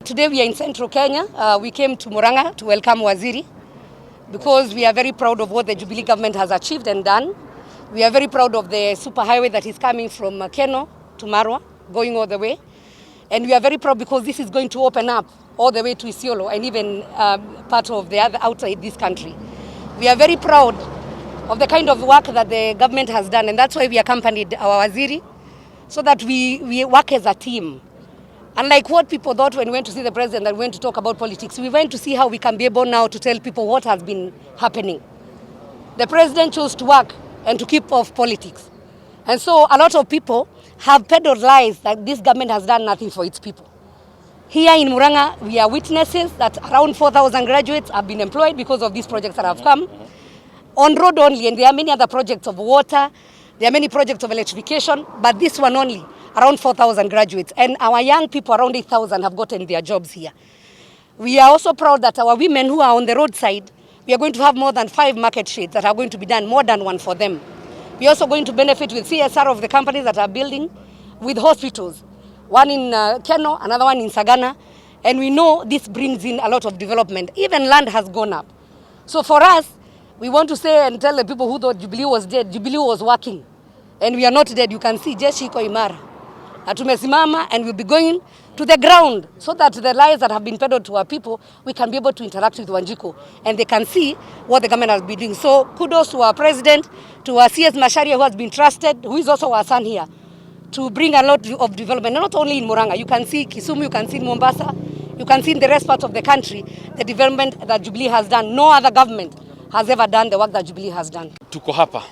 Today we are in Central Kenya. We came to Murang'a to welcome Waziri because we are very proud of what the Jubilee government has achieved and done. We are very proud of the superhighway that is coming from Keno to Marwa, going all the way. And we are very proud because this is going to open up all the way to Isiolo and even part of the other outside this country. We are very proud of the kind of work that the government has done, and that's why we accompanied our Waziri, so that we work as a team. Unlike what people thought when we went to see the president and we went to talk about politics, we went to see how we can be able now to tell people what has been happening. The president chose to work and to keep off politics. And so a lot of people have peddled lies that this government has done nothing for its people. Here in Murang'a, we are witnesses that around 4,000 graduates have been employed because of these projects that have come. On road only, and there are many other projects of water, there are many projects of electrification, but this one only, around 4,000 graduates. And our young people, around 8,000, have gotten their jobs here. We are also proud that our women who are on the roadside, we are going to have more than 5 market shades that are going to be done, more than one for them. We are also going to benefit with CSR of the companies that are building, with hospitals, one in Keno, another one in Sagana, and we know this brings in a lot of development. Even land has gone up. So for us, we want to say and tell the people who thought Jubilee was dead, Jubilee was working. And we are not dead. You can see jeshi iko imara. Tumesimama, and we'll be going to the ground so that the lies that have been peddled to our people, we can be able to interact with Wanjiku and they can see what the government has been doing. So kudos to our president, to our CS Macharia, who has been trusted, who is also our son here, to bring a lot of development, not only in Murang'a. You can see Kisumu, you can see in Mombasa, you can see in the rest parts of the country, the development that Jubilee has done. No other government has ever done the work that Jubilee has done. Tuko hapa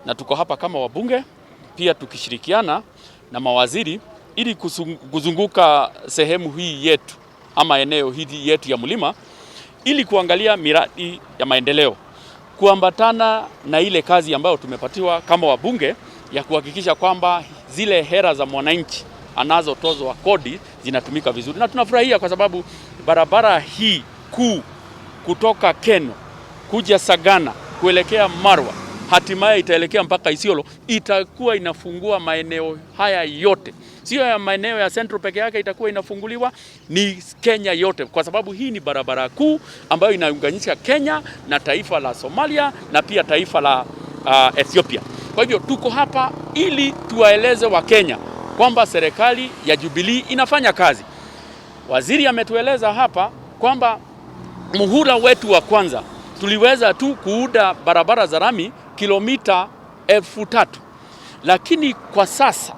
na tuko hapa kama wabunge, pia tukishirikiana na mawaziri ili kuzunguka sehemu hii yetu ama eneo hili yetu ya mlima ili kuangalia miradi ya maendeleo, kuambatana na ile kazi ambayo tumepatiwa kama wabunge ya kuhakikisha kwamba zile hera za mwananchi anazotozwa kodi zinatumika vizuri. Na tunafurahia kwa sababu barabara hii kuu kutoka Keno kuja Sagana kuelekea Marwa, hatimaye itaelekea mpaka Isiolo, itakuwa inafungua maeneo haya yote. Sio ya maeneo ya Central peke yake itakuwa inafunguliwa, ni Kenya yote, kwa sababu hii ni barabara kuu ambayo inaunganisha Kenya na taifa la Somalia na pia taifa la Ethiopia. Kwa hivyo tuko hapa ili tuwaeleze wa Kenya kwamba serikali ya Jubilee inafanya kazi. Waziri ametueleza hapa kwamba muhula wetu wa kwanza tuliweza tu kuuda barabara za rami kilomita 3,000. Lakini kwa sasa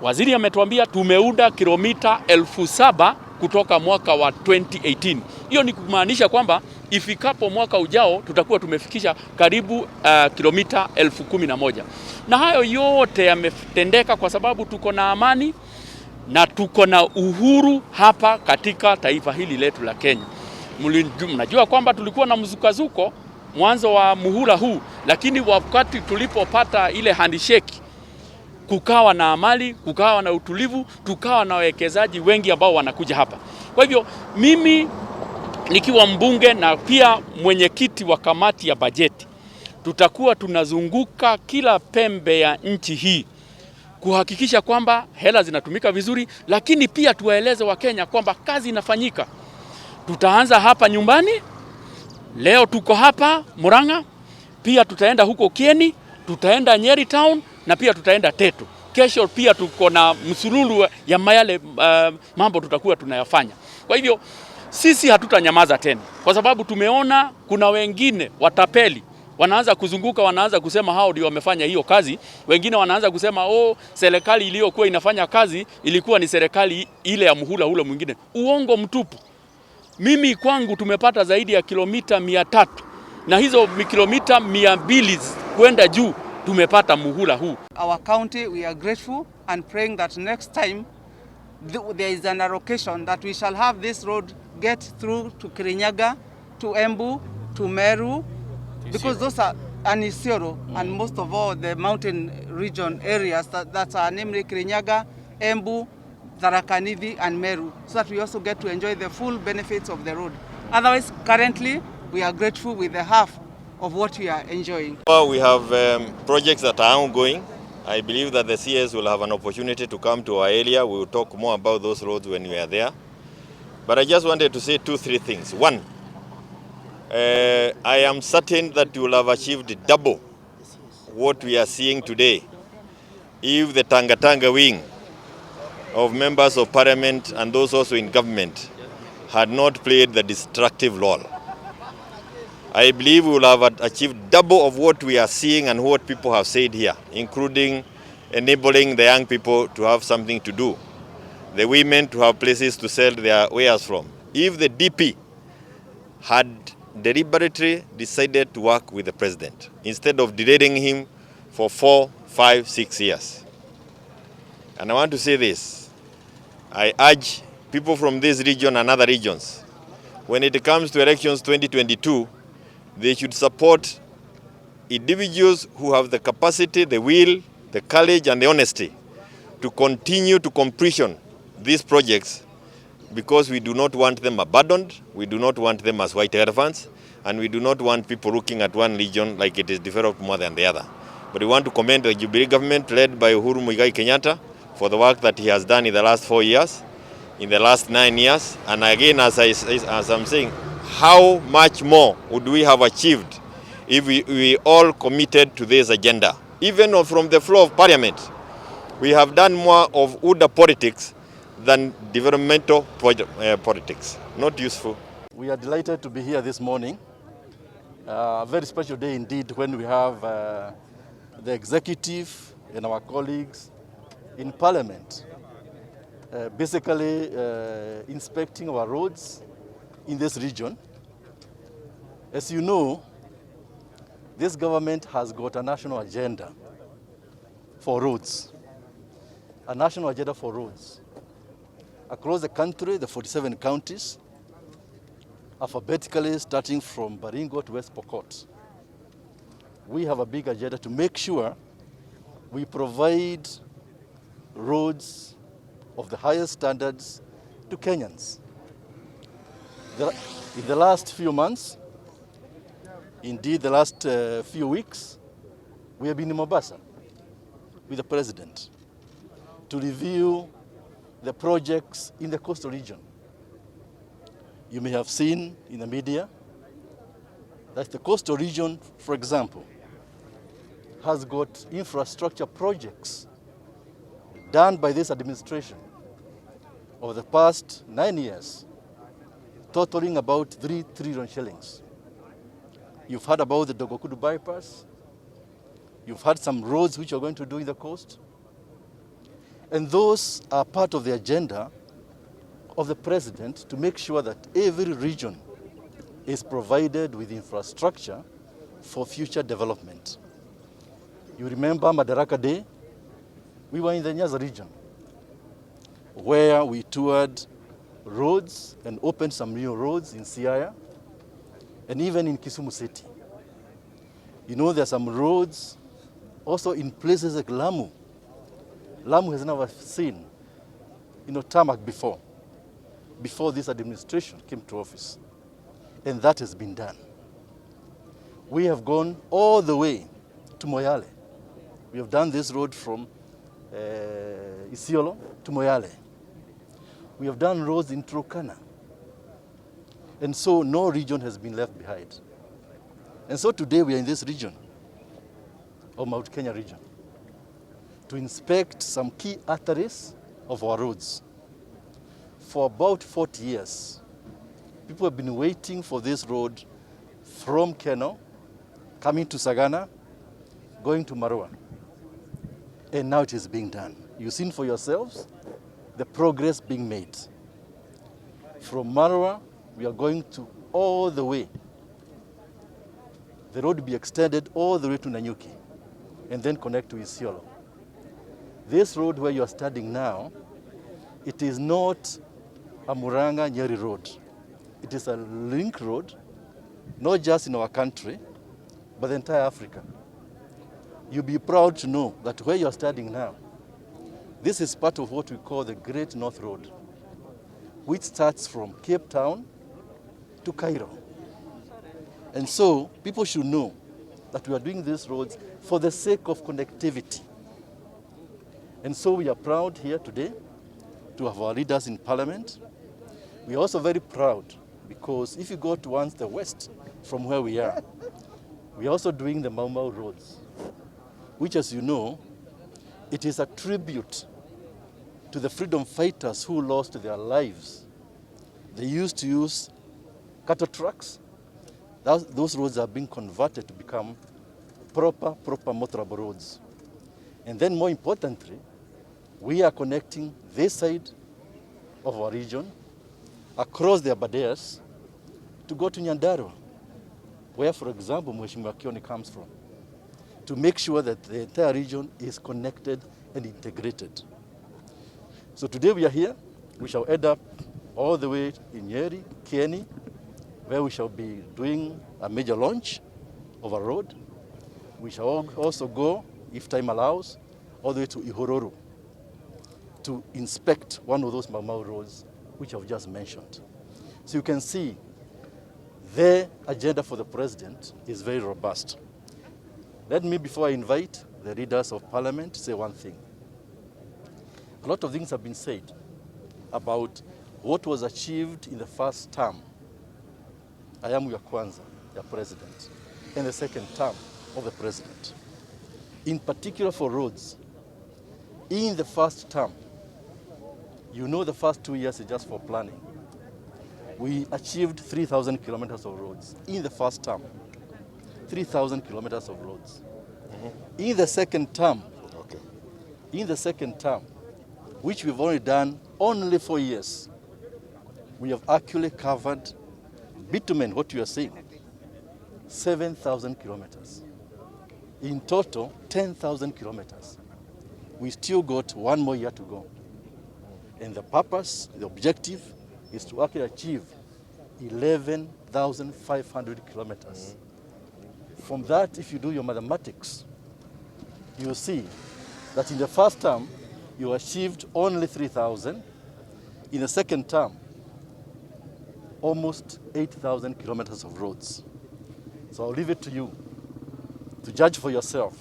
waziri ametuambia tumeuda kilomita 7,000 kutoka mwaka wa 2018. Hiyo ni kumaanisha kwamba ifikapo mwaka ujao tutakuwa tumefikisha karibu kilomita 11,000. Na hayo yote yametendeka kwa sababu tuko na amani na tuko na uhuru hapa katika taifa hili letu la Kenya. Mnajua kwamba tulikuwa na mzukazuko mwanzo wa muhula huu, lakini wakati tulipopata ile handshake kukawa na amani, kukawa na utulivu, tukawa na wawekezaji wengi ambao wanakuja hapa. Kwa hivyo mimi nikiwa mbunge na pia mwenyekiti wa kamati ya bajeti, tutakuwa tunazunguka kila pembe ya nchi hii kuhakikisha kwamba hela zinatumika vizuri, lakini pia tuwaeleze wa Kenya kwamba kazi inafanyika. Tutaanza hapa nyumbani. Leo tuko hapa Murang'a, pia tutaenda huko Kieni, tutaenda Nyeri Town na pia tutaenda Teto. Kesho pia tuko na msururu ya mayale mambo tutakuwa tunayafanya. Kwa hivyo sisi hatutanyamaza tena, kwa sababu tumeona kuna wengine watapeli wanaanza kuzunguka, wanaanza kusema hao ndio wamefanya hiyo kazi. Wengine wanaanza kusema serikali iliyokuwa inafanya kazi ilikuwa ni serikali ile ya muhula ule mwingine. Uongo mtupu. Mimi kwangu tumepata zaidi ya kilomita 300 na hizo kilomita 200 kwenda juu tumepata muhula huu. Our county, we are grateful and praying that next time there is an allocation that we shall have this road get through to Kirinyaga, to Embu, to Meru, because those are Isiolo and most of all the mountain region areas that are namely Kirinyaga, Embu, Tharaka Nithi and Meru, so that we also get to enjoy the full benefits of the road. Otherwise, currently, we are grateful with the half of what we are enjoying. Well, we have projects that are ongoing. I believe that the CS will have an opportunity to come to our area. We will talk more about those roads when we are there. But I just wanted to say 2-3 things. One, I am certain that you will have achieved double what we are seeing today if the Tanga wing of members of parliament and those also in government had not played the destructive role. I believe we will have achieved double of what we are seeing and what people have said here, including enabling the young people to have something to do, the women to have places to sell their wares from. If the DP had deliberately decided to work with the president instead of delaying him for 4, 5, 6 years. And I want to say this, I urge people from this region and other regions, when it comes to elections 2022, they should support individuals who have the capacity, the will, the courage, and the honesty to continue to completion these projects, because we do not want them abandoned, we do not want them as white elephants, and we do not want people looking at one region like it is developed more than the other. But we want to commend the Jubilee government led by Uhuru Kenyatta for the work that he has done in the last 4 years, in the last 9 years. And again, as I'm saying, how much more would we have achieved if we all committed to this agenda? Even from the floor of parliament, we have done more of UDA politics than developmental politics. Not useful. We are delighted to be here this morning. A very special day indeed when we have the executive and our colleagues in parliament basically inspecting our roads in this region. As you know, this government has got a national agenda for roads. A national agenda for roads. Across the country, the 47 counties, alphabetically starting from Baringo to West Pokot, we have a big agenda to make sure we provide roads of the highest standards to Kenyans. In the last few months, indeed the last few weeks, we have been in Mombasa with the president to review the projects in the coastal region. You may have seen in the media that the coastal region, for example, has got infrastructure projects done by this administration over the past 9 years, totaling about 3 trillion shillings. You've heard about the Dogokudu bypass. You've had some roads which you're going to do in the coast. And those are part of the agenda of the president to make sure that every region is provided with infrastructure for future development. You remember Madaraka Day? We were in the Nyanza region where we toured roads and opened some new roads in Siaya and even in Kisumu City. You know, there are some roads also in places like Lamu. Lamu has never seen, tarmac before this administration came to office. And that has been done. We have gone all the way to Moyale. We have done this road from Isiolo to Moyale. We have done roads in Turkana. And so no region has been left behind. And so today we are in this region, or Mount Kenya region, to inspect some key arteries of our roads. For about 40 years, people have been waiting for this road from Keno, coming to Sagana, going to Marua. And now it is being done. You've seen for yourselves the progress being made. From Marua, we are going to all the way. The road will be extended all the way to Nanyuki and then connect to Isiolo. This road where you are standing now, it is not a Muranga-Nyeri road. It is a link road, not just in our country, but the entire Africa. You'll be proud to know that where you are standing now, this is part of what we call the Great North Road, which starts from Cape Town to Cairo. And so people should know that we are doing these roads for the sake of connectivity. And so we are proud here today to have our leaders in parliament We are also very proud because if you go towards the west from where we are also doing the Mau Mau roads, which, as you know, it is a tribute to the freedom fighters who lost their lives. They used to use cattle trucks. Those roads are being converted to become proper motorable roads. And then more importantly, we are connecting this side of our region across the Abadeas to go to Nyandarua, where, for example, Mheshimiwa Kioni comes from, to make sure that the entire region is connected and integrated. So today we are here. We shall head up all the way in Nyeri, Kieni, where we shall be doing a major launch of a road. We shall also go, if time allows, all the way to Uhuru to inspect one of those Mau Mau roads which I've just mentioned. So you can see the agenda for the president is very robust. Let me, before I invite the leaders of parliament, say one thing. A lot of things have been said about what was achieved in the first term, Ayamu ya Kwanza, the president, and the second term of the president. In particular for roads, in the first term, you know the first 2 years is just for planning. We achieved 3,000 kilometers of roads in the first term. 3,000 kilometers of roads. In the second term, which we've only done only 4 years, we have actually covered bitumen, what you are seeing, 7,000 kilometers. In total, 10,000 kilometers. We still got 1 more year to go. And the purpose, the objective, is to actually achieve 11,500 kilometers. From that, if you do your mathematics, you will see that in the first term, you achieved only 3,000. In the second term, almost 8,000 kilometers of roads. So I'll leave it to you to judge for yourself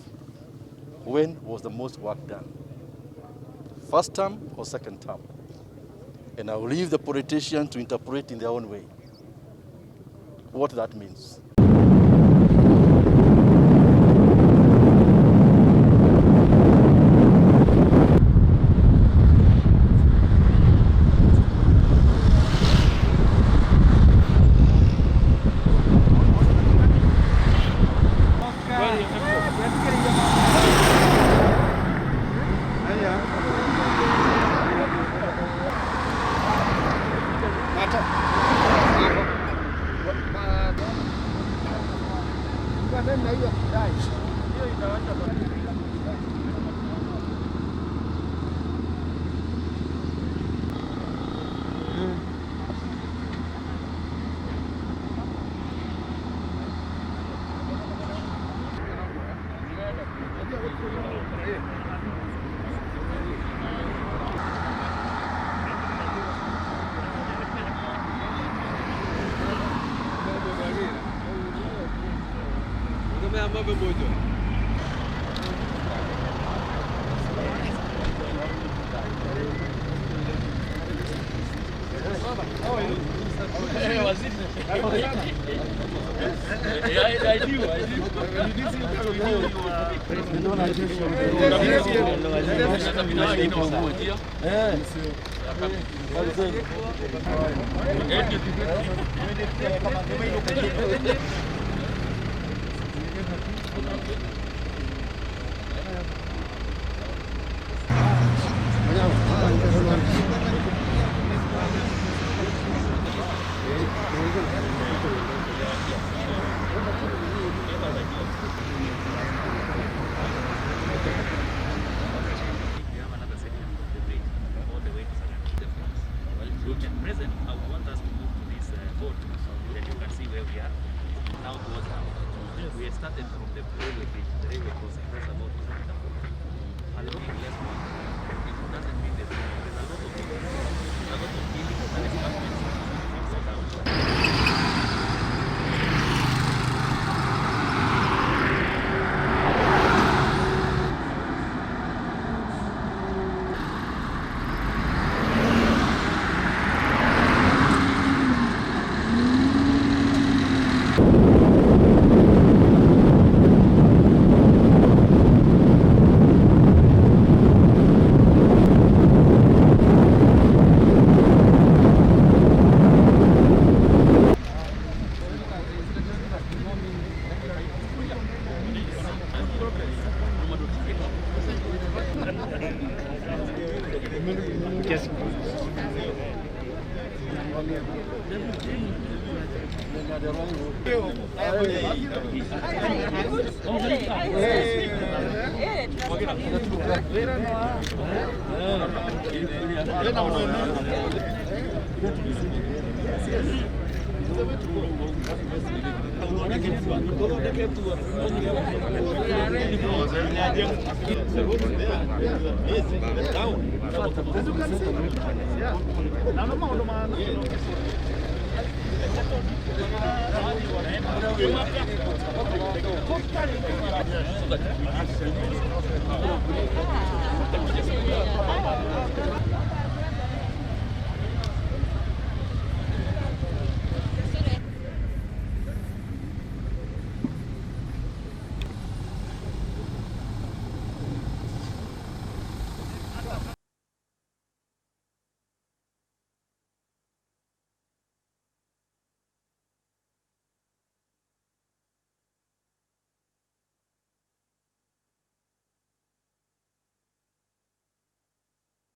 when was the most work done. First term or second term? And I'll leave the politicians to interpret in their own way what that means. Yes.